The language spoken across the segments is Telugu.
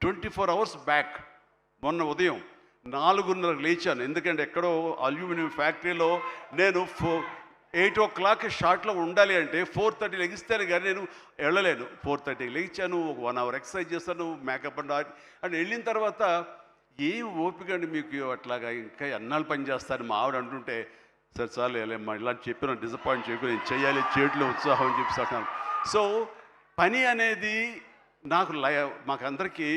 24 hours బ్యాక్ మొన్న ఉదయం 4:30 లేచాను. ఎందుకంటే ఎక్కడో అల్యూమినియం ఫ్యాక్టరీలో నేను 8 o'clock షార్ట్లో ఉండాలి అంటే 4:30 లెగిస్తేనే కానీ నేను వెళ్ళలేను. 4:30 లేచాను, ఒక 1 hour ఎక్సర్సైజ్ చేస్తాను, మేకప్ అండ్ వెళ్ళిన తర్వాత ఏం ఓపిక అండి మీకు అట్లాగా, ఇంకా ఎన్నాళ్ళు పని చేస్తాను మా ఆవిడ అంటుంటే, సరే చాలు వెళ్ళమ్మా ఇలా చెప్పిన డిసప్పాయింట్ చేయకు, నేను చేయాలి, చేయట్లో ఉత్సాహం అని చెప్పి అంటాను. సో పని అనేది నాకు మాకందరికీ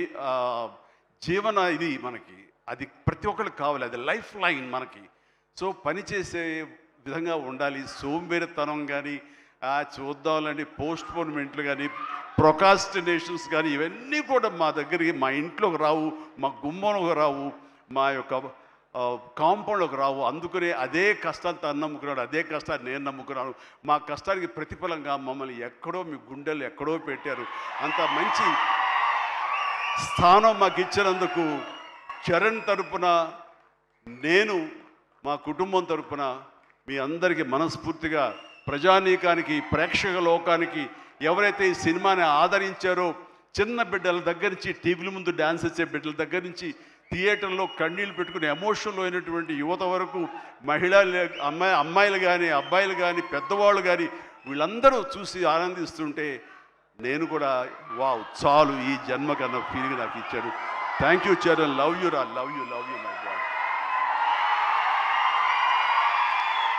జీవన ఇది మనకి, అది ప్రతి ఒక్కరికి కావాలి, అది లైఫ్ లైన్ మనకి. సో పని చేసే విధంగా ఉండాలి. సోంబేరితనం కానీ, చూద్దాంలని పోస్ట్పోన్మెంట్లు కానీ, ప్రొకాస్టినేషన్స్ కానీ, ఇవన్నీ కూడా మా దగ్గరికి, మా ఇంట్లోకి రావు, మా గుమ్మంలోకి రావు, మా యొక్క కాంపౌండ్లోకి రావు. అందుకనే అదే కష్టాన్ని తను నమ్ముకున్నాడు, అదే కష్టాన్ని నేను నమ్ముకున్నాను. మా కష్టానికి ప్రతిఫలంగా మమ్మల్ని ఎక్కడో మీ గుండెలు ఎక్కడో పెట్టారు. అంత మంచి స్థానం మాకు ఇచ్చినందుకు చరణ్ తరపున, నేను మా కుటుంబం తరపున మీ అందరికీ మనస్ఫూర్తిగా, ప్రజానీకానికి, ప్రేక్షక లోకానికి, ఎవరైతే ఈ సినిమాని ఆదరించారో, చిన్న బిడ్డల దగ్గర నుంచి, టీవీల ముందు డ్యాన్స్ చేసే బిడ్డల దగ్గర నుంచి, థియేటర్లో కన్నీళ్ళు పెట్టుకుని ఎమోషనల్ అయినటువంటి యువత వరకు, అమ్మాయిలు కానీ, అబ్బాయిలు కానీ, పెద్దవాళ్ళు కానీ, వీళ్ళందరూ చూసి ఆనందిస్తుంటే నేను కూడా వావ్ చాలు ఈ జన్మ కన్నా ఫీలింగ్ నాకు ఇచ్చాడు. Thank you Charan, love you రా, లవ్ యూ మై బాయ్.